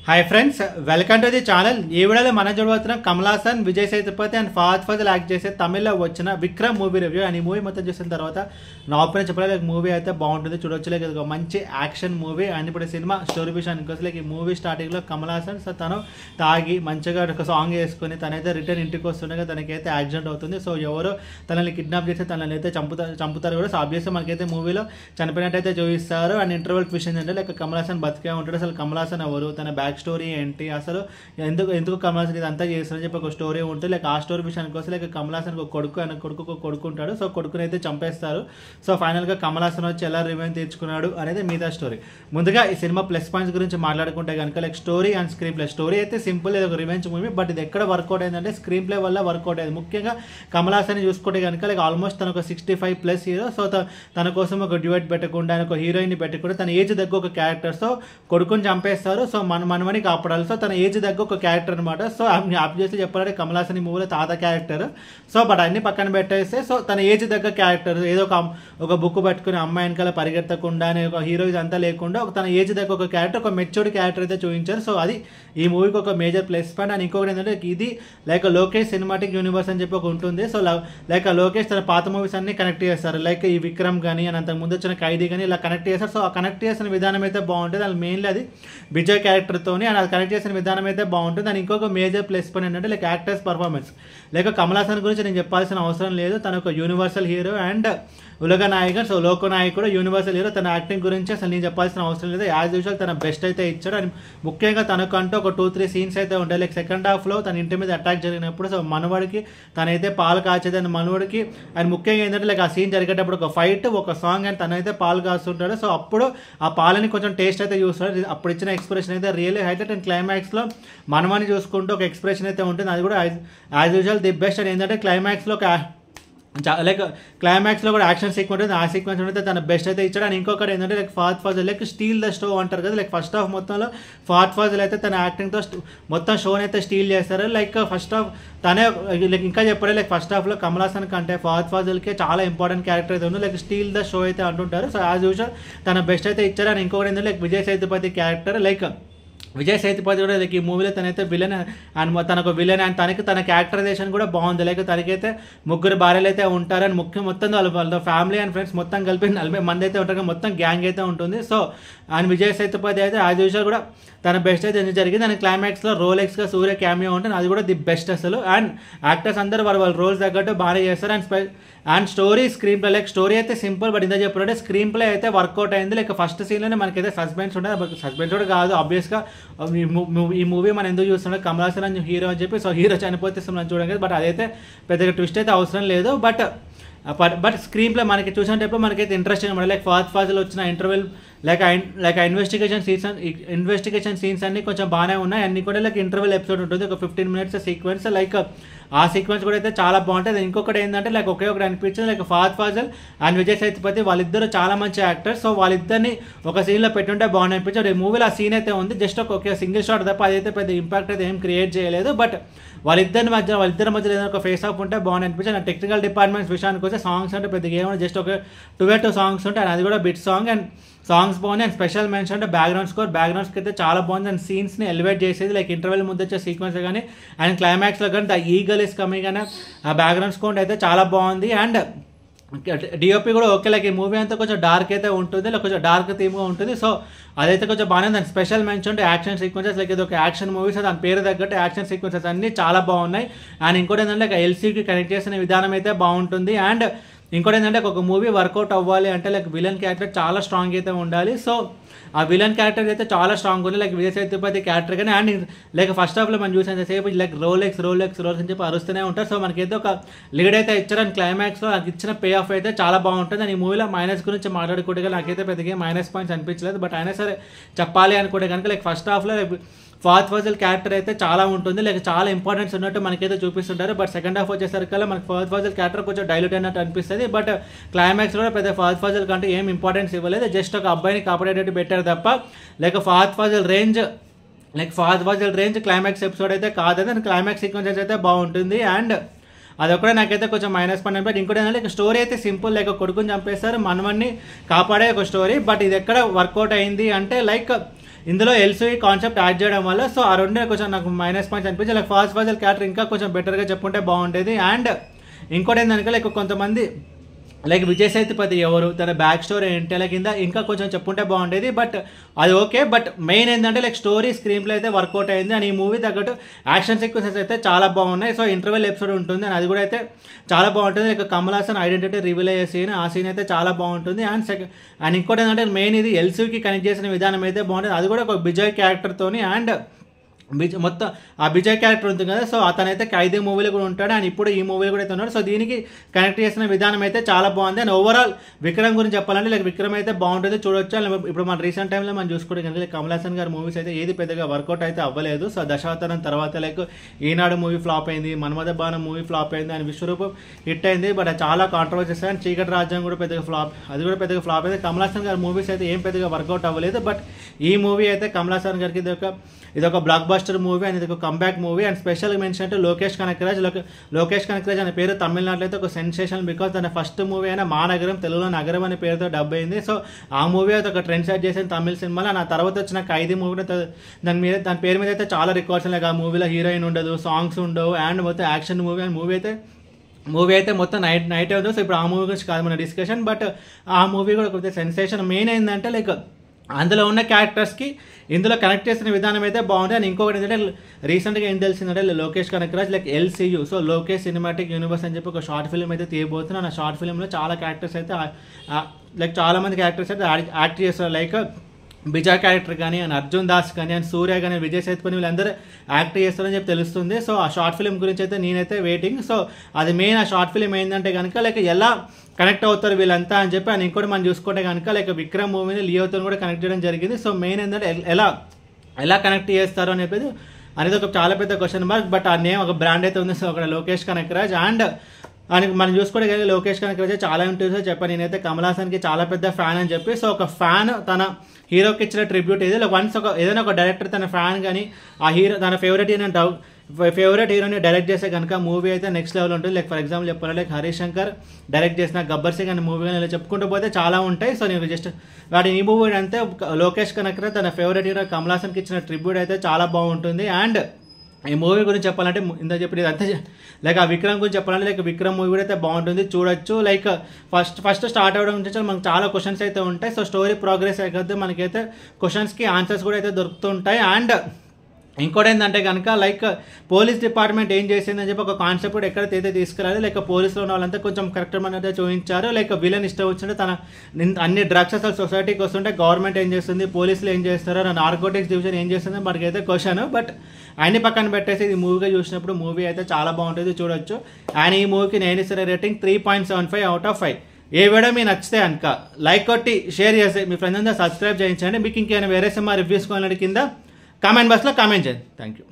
Hi friends, welcome to the channel. ఈ వీడియోలో మనం చూడబోతున్నాం కమల్ హాసన్, విజయ్ సేతుపతి అండ్ ఫహద్ ఫాజిల్ యాక్ట్ చేసే తమిళ్లో వచ్చిన విక్రమ్ మూవీ రివ్యూ. అండ్ ఈ మూవీ మొత్తం చూసిన తర్వాత నా ఒపీనియన్ చెప్పలేదు, మూవీ అయితే బాగుంటుంది, చూడొచ్చు. ఒక మంచి యాక్షన్ మూవీ. అండ్ ఇప్పుడు సినిమా స్టోరీ విషయానికి వస్తే ఈ మూవీ స్టార్టింగ్లో కమల్ హాసన్ తను తాగి మంచిగా ఒక సాంగ్ వేసుకొని తనైతే రిటర్న్ ఇంటికి వస్తుండగా తనకైతే యాక్సిడెంట్ అవుతుంది. సో ఎవరో తనని కిడ్నాప్ చేసి తనని అయితే చంపుతారు కూడా. సో ఆబ్వియస్గా మనకైతే మూవీలో చనిపోయినట్టయితే చూపిస్తారు. అండ్ ఇంటర్వల్ క్వశ్చన్ ఏంటంటే కమల్ హాసన్ బతికే ఉంటాడు, అసలు కమల్ హాసన్ ఎవరు, తన బ్యాక్ స్టోరీ ఏంటి, అసలు ఎందుకు కమల్ హాసన్ ఇదంతా చేస్తారని చెప్పి ఒక స్టోరీ ఉంటుంది. ఆ స్టోరీ విషయానికి వస్తే కమల్ హాసన్ ఒక కొడుకు ఉంటాడు. సో కొడుకుని అయితే చంపేస్తారు. సో ఫైనల్గా కమల్ హాసన్ వచ్చి ఎలా రివెంజ్ తీర్చుకున్నాడు అనేది మిగతా స్టోరీ. ముందుగా ఈ సినిమా ప్లస్ పాయింట్స్ గురించి మాట్లాడుకుంటే కనుక story and screen play. Story అయితే సింపుల్, ఇది ఒక రివెంజ్ మూవీ. బట్ ఇది ఎక్కడ వర్కౌట్ అయిందంటే స్క్రీన్ ప్లే వల్ల వర్కౌట్ అయింది. ముఖ్యంగా కమల్ హాసన్ చూసుకుంటే కనుక ఆల్మోస్ట్ తన ఒక 65+ హీరో. సో తన కోసం ఒక డ్యూయట్ పెట్టకుండా, ఒక హీరోయిన్ పెట్టకుండా తన ఏజ్ దగ్గర ఒక క్యారెక్టర్. సో కొడుకుని చంపేస్తారు. సో మనమని కాపాడాలి. సో తన ఏజ్ దగ్గర ఒక క్యారెక్టర్ అనమాట. సో ఆబ్వియస్లీ చెప్పాలంటే కమల్ హాసన్ ఈ మూవీలో తాత క్యారెక్టర్. సో బట్ అన్ని పక్కన పెట్టేస్తే సో తన ఏజ్ దగ్గర క్యారెక్టర్, ఏదో ఒక బుక్ పట్టుకుని అమ్మాయి వెనకాల పరిగెత్తకుండా ఒక హీరోయిన్ అంతా లేకుండా తన ఏజ్ దగ్గర ఒక క్యారెక్టర్, ఒక మెచ్యూర్డ్ క్యారెక్టర్ అయితే చూపించారు. సో అది ఈ మూవీకి ఒక మేజర్ ప్లస్ పాయింట్. అండ్ ఇంకొకటి ఏంటంటే ఇది లోకేష్ సినిమాటిక్ యూనివర్స్ అని చెప్పి ఒక ఉంటుంది. సో లోకేష్ తన పాత మూవీస్ అన్ని కనెక్ట్ చేస్తారు. ఈ విక్రమ్ కానీ అని అంతకు ముందు వచ్చిన ఖైదీ కానీ ఇలా కనెక్ట్ చేస్తారు. సో ఆ కనెక్ట్ చేసిన విధానం అయితే బాగుంటుంది. అది మెయిన్లీ అది విజయ్ క్యారెక్టర్తోని అండ్ అది కనెక్ట్ చేసిన విధానం అయితే బాగుంటుంది. అండ్ ఇంకొక మేజర్ ప్లస్ పాయింట్ ఏంటంటే యాక్టర్స్ పర్ఫార్మెన్స్. కమల్ హాసన్ గురించి నేను చెప్పాల్సిన అవసరం లేదు, తన ఒక universal hero and Ulaga Nayagan. So Lokanayak కూడా యూనివర్సల్ హీరో. తన యాక్టింగ్ గురించి అసలు నేను చెప్పాల్సిన అవసరం లేదు. యాజ్ యూజువల్ తన బెస్ట్ అయితే ఇచ్చాడు. అండ్ ముఖ్యంగా తనకంటూ ఒక 2-3 సీన్స్ అయితే ఉంటాయి. సెకండ్ హాఫ్లో తన ఇంటి మీద అటాక్ జరిగినప్పుడు సో మనవాడికి తనైతే పాలు కాచేది. అండ్ మనవాడికి అండ్ ముఖ్యంగా ఏంటంటే ఆ సీన్ జరిగేటప్పుడు ఒక ఫైట్, ఒక సాంగ్ అండ్ తనైతే పాలు కాస్తుంటాడు. సో అప్పుడు ఆ పాలని కొంచెం టేస్ట్ అయితే చూస్తాడు. అప్పుడు ఇచ్చిన ఎక్స్ప్రెషన్ అయితే రియల్లీ హైలైట్. అండ్ క్లైమాక్స్లో మనమని చూసుకుంటూ ఒక ఎక్స్ప్రెషన్ అయితే ఉంటుంది. అది కూడా as usual the best. And ఏంటంటే క్లైమాక్స్లో క్లైమాక్స్లో కూడా యాక్షన్ సీక్వెన్స్ ఉంటుంది. ఆ సీక్వెన్స్ అయితే తన బెస్ట్ అయితే ఇచ్చాడు. అండ్ ఇంకొకటి ఏంటంటే Fahadh Faasil steal the show అంటారు కదా. ఫస్ట్ హాఫ్ మొత్తంలో ఫహద్ ఫాజిల్ అయితే తన యాక్టింగ్తో మొత్తం షోని అయితే స్టీల్ చేస్తారు. ఫస్ట్ హాఫ్ తనే ఇంకా చెప్పాడు ఫస్ట్ హాఫ్లో కమల్ హాసన్ కంటే ఫహద్ ఫాజిల్కే చాలా ఇంపార్టెంట్ క్యారెక్టర్ అయితే ఉంది. స్టీల్ ద షో అయితే అంటుంటారు. సో యాజ్ యూజువల్ తన బెస్ట్ అయితే ఇచ్చారు. అండ్ ఇంకొకటి ఏంటంటే విజయ్ సేతుపతి క్యారెక్టర్ విజయ్ సేతుపతి కూడా ఈ మూవీలో తనైతే విలన్ అండ్ తనకు విలన్ అండ్ తన క్యారెక్టరైజేషన్ కూడా బాగుంది. తనకైతే 3 భార్యలు అయితే ఉంటారు. అండ్ మొత్తం వాళ్ళ ఫ్యామిలీ అండ్ ఫ్రెండ్స్ మొత్తం కలిపి 40 మంది అయితే ఉంటారు. మొత్తం గ్యాంగ్ అయితే ఉంటుంది. సో అండ్ విజయ్ సేతుపతి అయితే యాజ్ యూజువల్ కూడా తన బెస్ట్ అయితే జరిగింది. అండ్ క్లైమాక్స్లో రోలెక్స్గా సూర్య క్యామియో ఉంటుంది. అది కూడా ది బెస్ట్ అసలు. అండ్ యాక్టర్స్ అందరూ వాళ్ళ రోల్స్ తగ్గట్టు బాగానే చేస్తారు. And story screen play story అయితే సింపుల్, బట్ ఇంత చెప్పారంటే స్క్రీన్ ప్లే అయితే వర్కౌట్ అయింది. ఫస్ట్ సీన్లోనే మనకైతే సస్పెన్స్ ఉంటుంది. సస్పెన్స్ కూడా కాదు, ఆబ్వియస్గా ఈ మూవీ మనం ఎందుకు చూస్తున్నాం, కమల్ హాసన్ అని హీరో అని చెప్పి. సో హీరో చనిపోతే మనం చూడండి, బట్ అదైతే పెద్దగా ట్విస్ట్ అయితే అవసరం లేదు. బట్ స్క్రీన్ ప్లే మనకి చూసినప్పుడు మనకైతే ఇంట్రెస్టింగ్ అనమాట. ఫహద్ ఫాజిల్ వచ్చిన ఇంటర్వెల్ ఇన్వెస్టిగేషన్ సీన్స్ అన్ని కొంచెం బాగానే ఉన్నాయి. అన్ని కూడా ఇంటర్వెల్ ఎపిసోడ్ ఉంటుంది, ఒక 15 minutes సీక్వెన్స్. ఆ సీక్వెన్స్ కూడా అయితే చాలా బాగుంటుంది. ఇంకొకటి ఏంటంటే ఒకే ఒకటి అనిపించింది, ఫహద్ ఫాజిల్ అండ్ విజయ్ సేతుపతి వాళ్ళిద్దరు చాలా మంచి యాక్టర్స్. సో వాళ్ళిద్దరిని ఒక సీన్లో పెట్టుంటే బాగుంది అనిపించింది. ఈ మూవీలో ఆ సీన్ అయితే ఉంది, జస్ట్ ఒక సింగిల్ షాట్ తప్ప అదైతే పెద్ద ఇంపాక్ట్ అయితే ఏం క్రియేట్ చేయలేదు. బట్ వాళ్ళిద్దరి మధ్యలో ఏదైనా ఒక ఫేస్ ఆఫ్ ఉంటే బాగుంది అనిపించింది. టెక్నికల్ డిపార్ట్మెంట్స్ విషయానికి వస్తే సాంగ్స్ అంటే పెద్దగా ఏమైనా జస్ట్ ఒక 2 సాంగ్స్ ఉంటాయి. అండ్ అది కూడా బిట్ సాంగ్. అండ్ సాంగ్స్ బాగుంది. అండ్ స్పెషల్ మెన్షన్ అంటే బ్యాక్గ్రౌండ్ స్కోర్కి అయితే చాలా బాగుంది. అండ్ సీన్స్ని ఎలివేట్ చేసేది ఇంటర్వెల్ ముందు వచ్చే సీక్వెన్స్ కానీ అండ్ క్లైమాక్స్లో కానీ ద ఈగల్ ఇస్ కమింగ్ కానీ ఆ బ్యాక్గ్రౌండ్ స్కోర్ అయితే చాలా బాగుంది. అండ్ డిఓపి కూడా ఓకే. ఈ మూవీ అంతా కొంచెం డార్క్ అయితే ఉంటుంది, కొంచెం డార్క్ థీమ్గా ఉంటుంది. సో అదైతే కొంచెం బాగానే దాని స్పెషల్ మెన్షన్ అంటే యాక్షన్ సీక్వెన్సెస్ ఇది ఒక యాక్షన్ మూవీస్, దాని పేరు తగ్గట్టు యాక్షన్ సీక్వెన్సెస్ అన్నీ చాలా బాగున్నాయి. అండ్ ఇంకోటి ఏంటంటే ఎల్సీకి కనెక్ట్ చేసిన విధానం అయితే బాగుంటుంది. అండ్ ఇంకోటి ఏంటంటే ఒక మూవీ వర్కౌట్ అవ్వాలి అంటే విలన్ క్యారెక్టర్ చాలా స్ట్రాంగ్ అయితే ఉండాలి. సో ఆ విలన్ క్యారెక్టర్ అయితే చాలా స్ట్రాంగ్ ఉంది. విజయ్ సేతుపతి క్యారెక్టర్ కానీ అండ్ ఫస్ట్ హాఫ్లో మనం చూసేంతసేపు రోలెక్స్ అని చెప్పి అరుస్తూనే ఉంటారు. సో మనకైతే ఒక లీడ్ అయితే ఇచ్చారు. అండ్ క్లైమాక్స్లో నాకు ఇచ్చిన పే ఆఫ్ అయితే చాలా బాగుంటుంది. అండ్ ఈ మూవీలో మైనస్ గురించి మాట్లాడుకుంటే నాకైతే పెద్దగా మైనస్ పాయింట్స్ అనిపించలేదు. బట్ అయినా సరే చెప్పాలి అనుకుంటే కనుక ఫస్ట్ హాఫ్లో ఫహద్ ఫాజిల్ క్యారెక్టర్ అయితే చాలా ఉంటుంది, చాలా ఇంపార్టెన్స్ ఉన్నట్టు మనకైతే చూపిస్తుంటారు. బట్ సెకండ్ హాఫ్ వచ్చేసరికల్లా మనకి ఫహద్ ఫాజిల్ క్యారెక్టర్ కొంచెం డైల్యూట్ అయినట్టు అనిపిస్తుంది. బట్ క్లైమాక్స్ కూడా పెద్ద ఫహద్ ఫాజిల్ కంటే ఏం ఇంపార్టెన్స్ ఇవ్వలేదు, జస్ట్ ఒక అబ్బాయిని కాపాడేటట్టు పెట్టారు తప్ప Fahadh Faasil range climax episode అయితే కాదు. అండ్ క్లైమాక్స్ సీక్వెన్సెస్ అయితే బాగుంటుంది. అండ్ అదొక్కడే నాకైతే కొంచెం మైనస్ పాయింట్ అనిపించింది. ఇంకోటి ఏంటంటే స్టోరీ అయితే సింపుల్, కొడుకుని చంపేస్తారు, మనవన్ని కాపాడే ఒక స్టోరీ. బట్ ఇది ఎక్కడ వర్కౌట్ అయింది అంటే ఇందులో ఎల్సీ కాన్సెప్ట్ యాడ్ చేయడం వల్ల సో ఆ రెండే కొంచెం నాకు మైనస్ పాయింట్స్ అనిపించి లైక్ ఫాస్ట్ ఫాజల్ క్యారెక్టర్ ఇంకా కొంచెం బెటర్గా చెప్పుకుంటే బాగుండేది. అండ్ ఇంకోటి ఏంటంటే లైక్ కొంతమంది లైక్ విజయ్ సేతుపతి ఎవరు, తన బ్యాక్ స్టోరీ ఏంటి, లైక్ ఇంకా కొంచెం చెప్పుంటే బాగుండేది. బట్ అది ఓకే. బట్ మెయిన్ ఏంటంటే లైక్ స్టోరీ స్క్రీన్ ప్లే అయితే వర్కౌట్ అయింది. అండ్ ఈ మూవీ తగ్గట్టు యాక్షన్ సీక్వెన్సెస్ అయితే చాలా బాగున్నాయి. సో ఇంటర్వెల్ ఎపిసోడ్ ఉంటుంది అండ్ అది కూడా అయితే చాలా బాగుంటుంది. Like Kamal Haasan identity reveal అయ్యే సీన్, ఆ సీన్ అయితే చాలా బాగుంటుంది. అండ్ ఇంకోటి ఏంటంటే మెయిన్ ఇది ఎల్సీకి కనెక్ట్ చేసిన విధానం అయితే బాగుంటుంది. అది కూడా ఒక విజయ్ క్యారెక్టర్తోని. అండ్ మొత్తం ఆ విజయ్ క్యారెక్టర్ ఉంటుంది కదా, సో అతనైతే ఖైదీ మూవీలో కూడా ఉంటాడు అండ్ ఇప్పుడు ఈ మూవీలో కూడా అయితే ఉన్నాడు. సో దీనికి కనెక్ట్ చేసిన విధానం అయితే చాలా బాగుంది. అండ్ ఓవరాల్ విక్రమ్ గురించి చెప్పాలంటే లైక్ విక్రమ్ అయితే బాగుంటుంది, చూడొచ్చు. అండ్ ఇప్పుడు మన రీసెంట్ టైంలో మనం చూసుకోవడం కనుక లైక్ కమల్ హాసన్ గారి మూవీస్ అయితే ఏది పెద్దగా వర్కౌట్ అయితే అవ్వలేదు. సో దశావతారం తర్వాత లైక్ ఈనాడు మూవీ ఫ్లాప్ అయింది, మన్మథ బాణం మూవీ ఫ్లాప్ అయింది, అండ్ విశ్వరూపం హిట్ అయింది. బట్ అది చాలా కాంట్రవర్సీస్. అండ్ చీకటి రాజ్యం కూడా పెద్దగా ఫ్లాప్, అది కూడా పెద్దగా ఫ్లాప్ అయింది. కమల్ హాసన్ గారి మూవీస్ అయితే ఏం పెద్దగా వర్కౌట్ అవ్వలేదు. బట్ ఈ మూవీ అయితే కమల్ హాసన్ గారికి ఇదొక బ్లాక్ బస్టర్ మూవీ అండ్ ఇది ఒక comeback movie. And special mention అంటే లోకేష్ కనకరాజ్ అనే పేరు తమిళనాడులో అయితే ఒక సెన్సేషన్, బికాస్ తన ఫస్ట్ మూవీ అయినా మా నగరం, తెలుగులో నగరం అనే పేరుతో డబ్ అయింది. సో ఆ మూవీ అయితే ఒక ట్రెండ్ సెట్ చేసింది తమిళ సినిమాలో. నా తర్వాత వచ్చిన ఖైదీ మూవీ దాని పేరు మీద అయితే చాలా రికార్డ్స్ ఉన్నాయి. ఆ మూవీలో హీరోయిన్ ఉండదు, సాంగ్స్ ఉండవు, అండ్ మొత్తం యాక్షన్ మూవీ. అండ్ మూవీ అయితే మొత్తం నైట్ అవుతుంది. సో ఇప్పుడు ఆ మూవీ గురించి కాదు మన డిస్కషన్, బట్ ఆ మూవీ కూడా ఒక సెన్సేషన్. మెయిన్ ఏంటంటే లైక్ అందులో ఉన్న క్యారెక్టర్స్కి ఇందులో కనెక్ట్ చేసిన విధానం అయితే బాగుంది. అండ్ ఇంకొకటి ఏంటంటే రీసెంట్గా ఏం తెలిసిందంటే Lokesh Kanagaraj like LCU, so Lokesh cinematic universe అని చెప్పి ఒక షార్ట్ ఫిల్మ్ అయితే తీయబోతున్నాను. ఆ షార్ట్ ఫిల్మ్లో చాలా క్యారెక్టర్స్ అయితే లైక్ చాలామంది క్యారెక్టర్స్ అయితే యాక్ట్ చేస్తారు. లైక్ విజయ్ క్యారెక్టర్ కానీ అండ్ అర్జున్ దాస్ కానీ అండ్ సూర్య కానీ విజయ్ సేతుపతి వీళ్ళందరూ యాక్ట్ చేస్తారని చెప్పి తెలుస్తుంది. సో ఆ షార్ట్ ఫిల్మ్ గురించి అయితే నేనైతే వెయిటింగ్. సో అది మెయిన్ ఆ షార్ట్ ఫిల్మ్ ఏంటంటే కనుక లైక్ ఎలా కనెక్ట్ అవుతారు వీళ్ళంతా అని చెప్పి. అండ్ ఇంకోటి మనం చూసుకుంటే కనుక లైక్ విక్రమ్ మూవీని లియోతో కూడా కనెక్ట్ చేయడం జరిగింది. సో మెయిన్ ఏంటంటే ఎలా కనెక్ట్ చేస్తారు అని చెప్పేది అనేది ఒక చాలా పెద్ద క్వశ్చన్ మార్క్. బట్ ఆ నేమ్ ఒక బ్రాండ్ అయితే ఉంది. సో అక్కడ లోకేష్ కనకరాజ్ అండ్ మనం చూసుకోవడం కానీ లోకేష్ కనకరాజ్ చాలా ఇంటర్వ్యూస్ చెప్పాను నేనైతే కమల్ హాసన్కి చాలా పెద్ద ఫ్యాన్ అని చెప్పి. సో ఒక ఫ్యాన్ తన హీరోకి ఇచ్చిన ట్రిబ్యూట్ ఇది. వన్స్ ఏదైనా ఒక డైరెక్టర్ తన ఫ్యాన్ కానీ ఆ హీరో తన ఫేవరెట్ హీరోని డైరెక్ట్ చేస్తే కనుక మూవీ అయితే నెక్స్ట్ లెవెల్ ఉంటుంది. లైక్ ఫర్ ఎగ్జాంపుల్ చెప్పాలంటే లైక్ హరీష్ శంకర్ డైరెక్ట్ చేసిన గబ్బర్ సింగ్ అనే మూవీ కానీ ఇలా చెప్పుకుంటూ పోతే చాలా ఉంటాయి. సో నేను జస్ట్ ఈ మూవీ అంటే లోకేష్ కనకరాజ్ తన ఫేవరెట్ హీరో కమల్ హాసన్కి ఇచ్చిన ట్రిబ్యూట్ అయితే చాలా బాగుంటుంది. అండ్ ఈ మూవీ గురించి చెప్పాలంటే ఇంత చెప్పి అంతే లైక్ ఆ విక్రమ్ గురించి చెప్పాలంటే లైక్ విక్రమ్ మూవీ కూడా అయితే బాగుంటుంది, చూడొచ్చు. లైక్ ఫస్ట్ స్టార్ట్ అవ్వడం నుంచి మనకు చాలా క్వశ్చన్స్ అయితే ఉంటాయి. సో స్టోరీ ప్రోగ్రెస్ అయితే మనకైతే క్వశ్చన్స్కి ఆన్సర్స్ కూడా అయితే దొరుకుతుంటాయి. అండ్ ఇంకోటి ఏంటంటే కనుక లైక్ పోలీస్ డిపార్ట్మెంట్ ఏం చేసిందని చెప్పి ఒక కాన్సెప్ట్ కూడా ఎక్కడైతే తీసుకురాలి. లైక్ పోలీసులో ఉన్న వాళ్ళంతా కొంచెం కరెక్ట్ అయితే చూపించారు. లైక్ విలన్ ఇష్టం వచ్చింటే తన అన్ని డ్రగ్స్ అసలు సొసైటీకి వస్తుంటే గవర్నమెంట్ ఏం చేస్తుంది, పోలీసులు ఏం చేస్తారు, నార్కోటిక్స్ డివిజన్ ఏం చేస్తుంది మనకైతే క్వశ్చన్. బట్ అన్ని పక్కన పెట్టేసి ఇది మూవీగా చూసినప్పుడు మూవీ అయితే చాలా బాగుంటుంది, చూడొచ్చు. అండ్ ఈ మూవీకి నేను ఇస్తున్న rating 3.75 out of 5. A video మీకు నచ్చితే కనుక లైక్ కొట్టి షేర్ చేసి మీ ఫ్రెండ్స్ అంతా సబ్స్క్రైబ్ చేయించండి. మీకు ఇంకేమైనా వేరే సినిమా రివ్యూస్ కావాలంటే కింద కామెంట్ బాక్స్లో కామెంట్ చేయండి. Thank you.